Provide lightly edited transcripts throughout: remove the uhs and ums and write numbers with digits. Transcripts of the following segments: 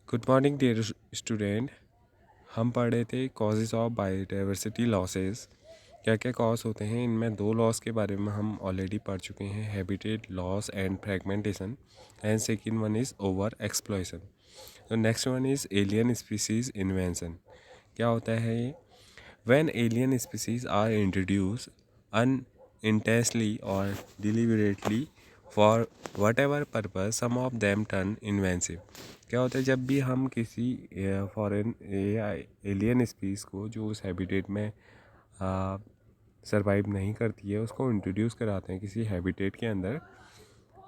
Good morning dear student. हम पढ़ रहे थे कॉजेज़ ऑफ बायोडाइवर्सिटी लॉसेस। क्या क्या कॉज होते हैं, इनमें दो लॉस के बारे में हम ऑलरेडी पढ़ चुके हैं, habitat loss and fragmentation, and second one is over exploitation. तो next one is alien species invasion. क्या होता है ये? When alien species are introduce unintentionally or deliberately for whatever purpose, some of them turn invasive। क्या होता है, जब भी हम किसी फॉरेन या एलियन स्पीस को जो उस हैबिटेट में सरवाइव नहीं करती है उसको इंट्रोड्यूस कराते हैं किसी हैबिटेट के अंदर,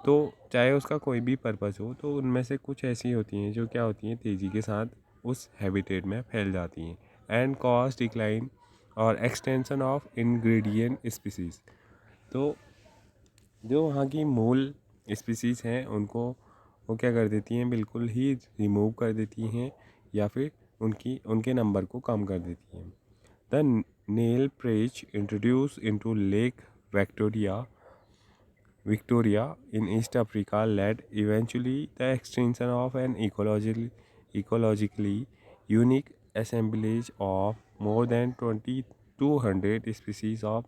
तो चाहे उसका कोई भी पर्पस हो, तो उनमें से कुछ ऐसी होती हैं जो क्या होती हैं, तेज़ी के साथ उस हैबिटेट में फैल जाती हैं एंड कॉज डिक्लाइन और एक्सटेंशन ऑफ इंग्रेडिएंट स्पीसीज। तो जो वहाँ की मूल स्पीसीज़ हैं उनको वो क्या कर देती हैं, बिल्कुल ही रिमूव कर देती हैं या फिर उनके नंबर को कम कर देती हैं। The Nile perch introduce into lake Victoria in East Africa led eventually the extinction of an ecologically unique assemblage of more than 2200 species of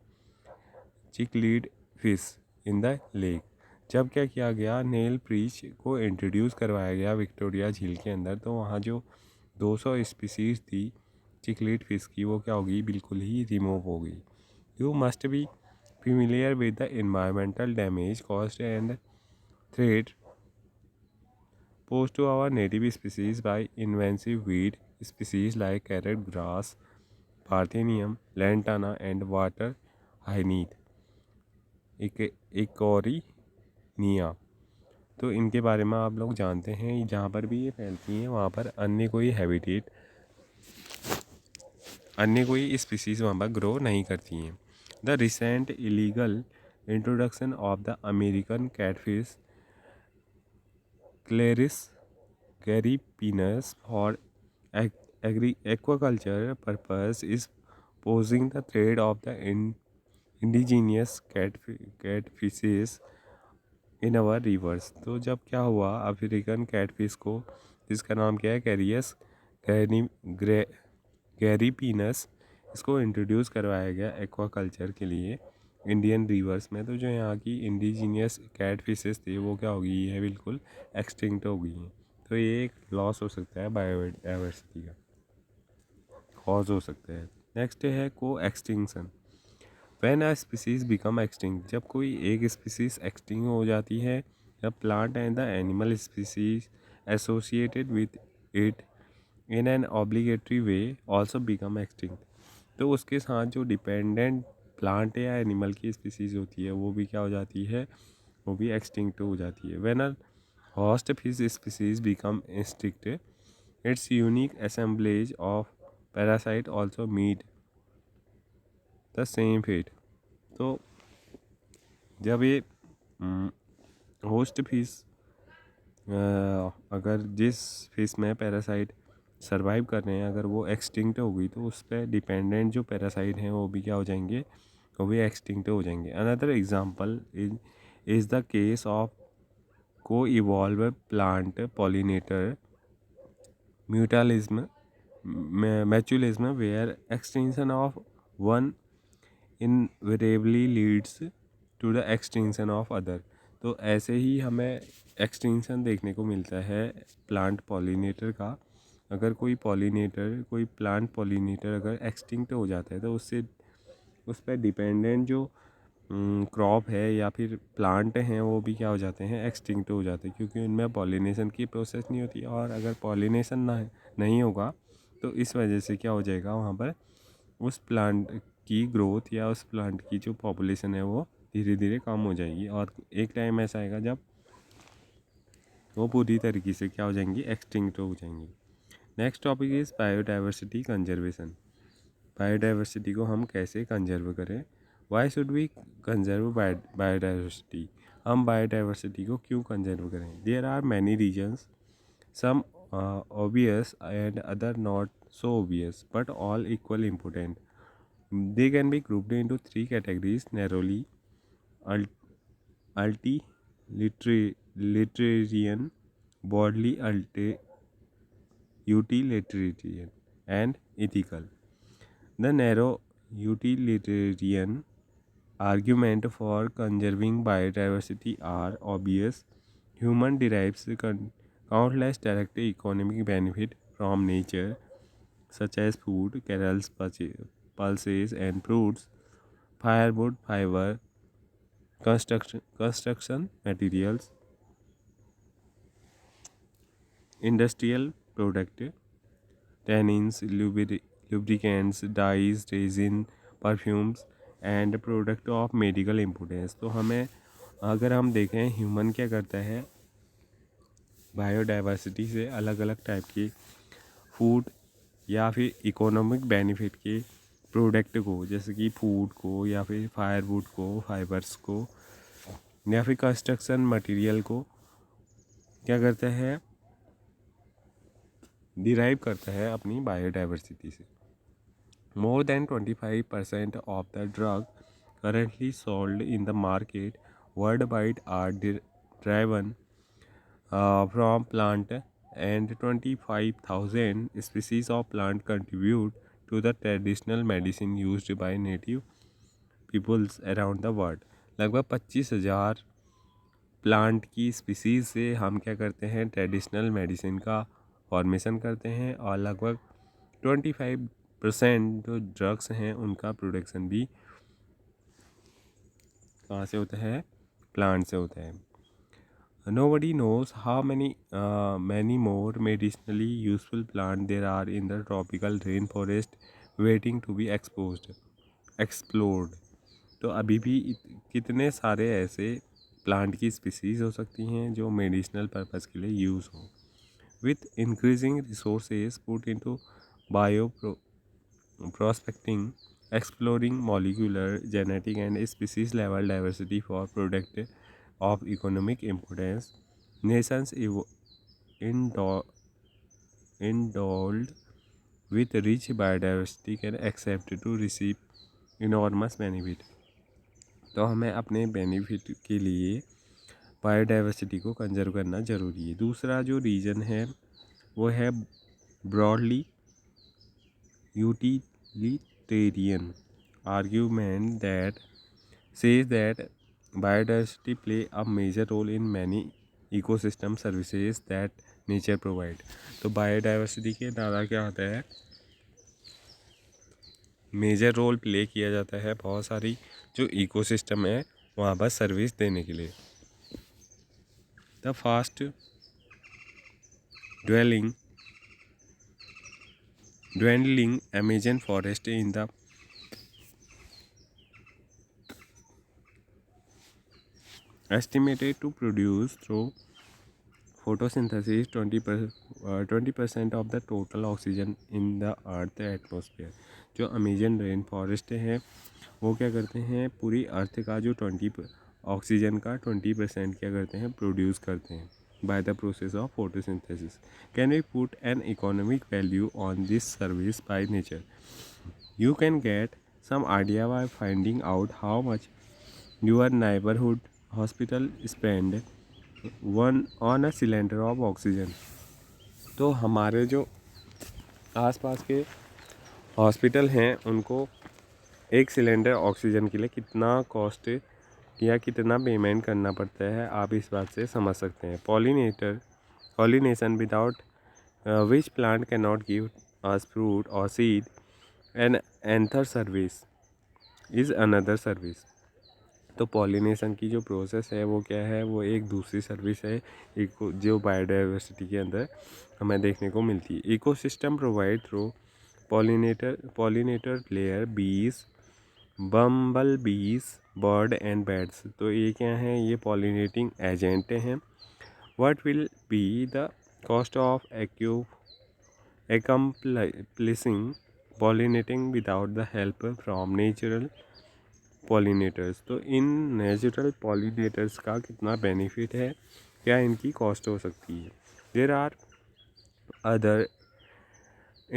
cichlid fish in the lake. जब क्या किया गया, नेल प्रीच को introduce करवाया गया Victoria झील के अंदर, तो वहाँ जो 200 स्पीसीज थी चिकलीड फिश की, वो क्या होगी, बिल्कुल ही रिमूव हो गई। You must be familiar with the environmental damage caused and threat posed to our native species by invasive weed species like carrot grass, Parthenium, lantana, and water hyacinth, इकोरिनिया। तो इनके बारे में आप लोग जानते हैं, जहाँ पर भी ये फैलती हैं वहाँ पर अन्य कोई स्पीसीज़ वहाँ पर ग्रो नहीं करती हैं। The recent illegal introduction of the American catfish Clarias gariepinus for aquaculture purpose is posing the threat of the indigenous catfishes in our reverse. तो जब क्या हुआ, अफ्रीकन कैटफिश को, जिसका नाम क्या है, कैरियस गैरीपीनस, इसको इंट्रोड्यूस करवाया गया एक्वाकल्चर के लिए इंडियन रिवर्स में। तो जो यहाँ की इंडिजीनियस कैट फिशेस थी वो क्या हो गई है, बिल्कुल एक्सटिंक्ट हो गई हैं। तो ये एक लॉस हो सकता है बायोडाइवर्सिटी का, कॉज हो सकता है। नेक्स्ट है को extinction. When a species become extinct, जब कोई एक स्पीसीज एक्सटिंक्ट हो जाती है, जब plant and the animal species associated with it in an obligatory way also become extinct. तो उसके साथ जो डिपेंडेंट प्लांट या एनिमल की स्पीसीज होती है वो भी क्या हो जाती है, वो भी एक्सटिंक्ट हो जाती है। When a host fish species become extinct, its unique assemblage of parasite also meet the same fate. तो जब ये होस्ट फिश अगर जिस फिश में पैरासाइट सरवाइव कर रहे हैं, अगर वो एक्सटिंक्ट हो गई, तो उस पर डिपेंडेंट जो पैरासाइट हैं वो भी क्या हो जाएंगे, वो भी एक्सटिंक्ट हो जाएंगे। Another example is the case of coevolve plant pollinator mutualism mutualism where extinction of one invariably leads to the extinction of other. तो ऐसे ही हमें एक्सटेंशन देखने को मिलता है प्लांट पॉलिनेटर का। अगर कोई प्लांट पॉलिनेटर अगर एक्सटिंक्ट हो जाता है, तो उससे उस पर डिपेंडेंट जो क्रॉप है या फिर प्लांट हैं वो भी क्या हो जाते हैं, एक्सटिंक्ट हो जाते हैं, क्योंकि उनमें पॉलिनेशन की प्रोसेस नहीं होती। और अगर पॉलिनेशन नहीं होगा, तो इस वजह से क्या हो जाएगा, वहाँ पर उस प्लांट की ग्रोथ या उस प्लांट की जो पॉपुलेशन है वो धीरे धीरे कम हो जाएगी, और एक टाइम ऐसा आएगा जब वो पूरी तरीके से क्या हो जाएंगी, एक्सटिंक्ट हो जाएंगी। Next topic is biodiversity conservation. Biodiversity को हम कैसे कंजर्व करें, why should we conserve biodiversity, हम बायोडाइवर्सिटी को क्यों कंजर्व करें। There are many reasons, some obvious and other not so obvious, but all equal important. They can be grouped into three categories narrowly: utilitarian, broadly utilitarian and ethical. The narrow utilitarian argument for conserving biodiversity are obvious. Human derives countless direct economic benefit from nature, such as food, carols, pulses, and fruits, firewood, fiber, construction materials, industrial product, tannins, lubricants, dyes, resin, perfumes and product of medical importance. तो हमें अगर हम देखें human क्या करता है, biodiversity से अलग अलग टाइप के फूड या फिर इकोनॉमिक बेनिफिट के प्रोडक्ट को, जैसे कि फूड को या फिर फायरवुड को, फाइबर्स को या फिर कंस्ट्रक्शन मटेरियल को क्या करता है, डिराइव करता है अपनी बायोडाइवर्सिटी से. More than 25% of the drug currently sold in the market worldwide are driven from plant, and 25,000 species of plant contribute to the traditional medicine used by native peoples around the world. लगभग 25,000 plant की species से हम क्या करते हैं, traditional medicine का formation करते हैं, और लगभग 25% जो ड्रग्स हैं उनका प्रोडक्शन भी कहाँ से होता है, प्लांट से होता है. Nobody knows how many more medicinally useful plants there are in the tropical rainforest waiting to be explored. तो अभी भी कितने सारे ऐसे प्लांट की स्पीसीज हो सकती हैं जो मेडिसिनल पर्पस के लिए यूज़ हो. With increasing resources put into bio prospecting, exploring molecular, genetic and species level diversity for product of economic importance, nations endowed with rich biodiversity can accept to receive enormous benefit. तो हमें अपने benefit के लिए biodiversity को conserve करना ज़रूरी है. दूसरा जो रीज़न है वो है broadly utilitarian argument that says that biodiversity play a major role in many ecosystem services that nature provide. तो बायोडाइवर्सिटी के द्वारा क्या होता है, मेजर रोल प्ले किया जाता है बहुत सारी जो इकोसिस्टम है वहाँ पर सर्विस देने के लिए. The fast dwindling Amazon forest in the estimated to produce through photosynthesis 20% of the total oxygen in the earth atmosphere. जो अमेजन रेन फॉरेस्ट है वो क्या करते हैं, पूरी अर्थ का जो 20 ऑक्सीजन का 20% क्या करते हैं, प्रोड्यूस करते हैं by the process of photosynthesis. Can we put an economic value on this service by nature? You can get some idea by finding out how much your neighborhood hospital spend one on a cylinder of oxygen. तो हमारे जो आसपास के hospital हैं उनको एक cylinder oxygen के लिए कितना कॉस्ट या कितना पेमेंट करना पड़ता है, आप इस बात से समझ सकते हैं. Pollination without which plant can not give us fruit और seed. An anther service is another service. तो पॉलिनेशन की जो प्रोसेस है वो क्या है, वो एक दूसरी सर्विस है एक जो बायोडाइवर्सिटी के अंदर हमें देखने को मिलती है. Ecosystem provide through pollinator player बीज, बम्बल बीज, बर्ड एंड बैट्स. तो ये क्या हैं, ये पॉलिनेटिंग एजेंट हैं. What will be the cost of accomplishing pollinating without the help from natural pollinators. तो इन नेचुरल पॉलिनेटर्स का कितना बेनिफिट है, क्या इनकी कॉस्ट हो सकती है. There are other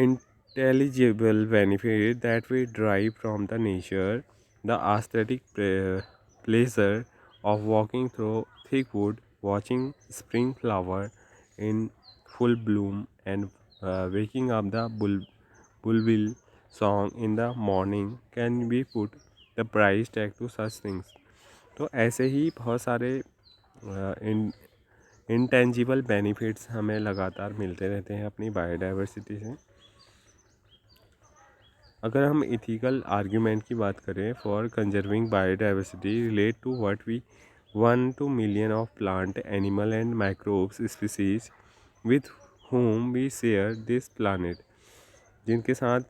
intelligible benefit that we derive from the nature. The aesthetic pleasure of walking through thick wood, watching spring flower in full bloom, and waking up the bulbul song in the morning can be put the price tag to such things। तो ऐसे ही बहुत सारे intangible benefits हमें लगातार मिलते रहते हैं अपनी बायोडाइवर्सिटी से। अगर हम इथिकल आर्ग्यूमेंट की बात करें for conserving biodiversity relate to what we 1 to million of plant animal and microbes species with whom we share this planet, जिनके साथ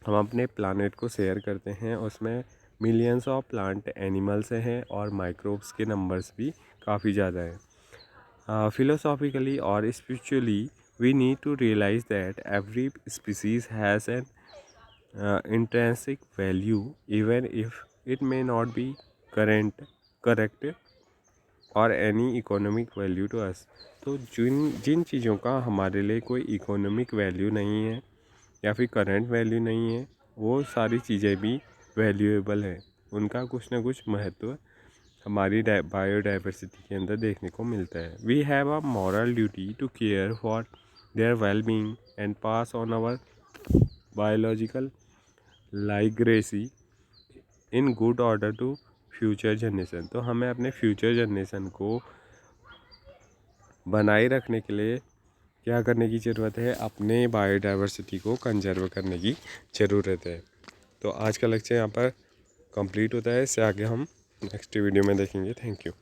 हम अपने प्लानट को शेयर करते हैं उसमें मिलियंस ऑफ प्लांट एनिमल्स हैं और माइक्रोब्स के नंबर्स भी काफ़ी ज़्यादा हैं। फिलोसॉफिकली और spiritually we need to realise that every species has an intrinsic value even if it may not be correct or any economic value to us। तो जिन चीज़ों का हमारे लिए कोई इकोनॉमिक वैल्यू नहीं है या फिर करंट वैल्यू नहीं है वो सारी चीज़ें भी वैल्यूएबल हैं, उनका कुछ ना कुछ महत्व हमारी बायोडाइवर्सिटी के अंदर देखने को मिलता है। We have a moral duty to care for their wellbeing and pass on our biological legacy in good order to future generation. तो हमें अपने फ्यूचर जनरेशन को बनाए रखने के लिए क्या करने की ज़रूरत है, अपने बायोडाइवर्सिटी को कंजर्व करने की ज़रूरत है। तो आज का लेक्चर यहाँ पर कंप्लीट होता है, इससे आगे हम नेक्स्ट वीडियो में देखेंगे। Thank you.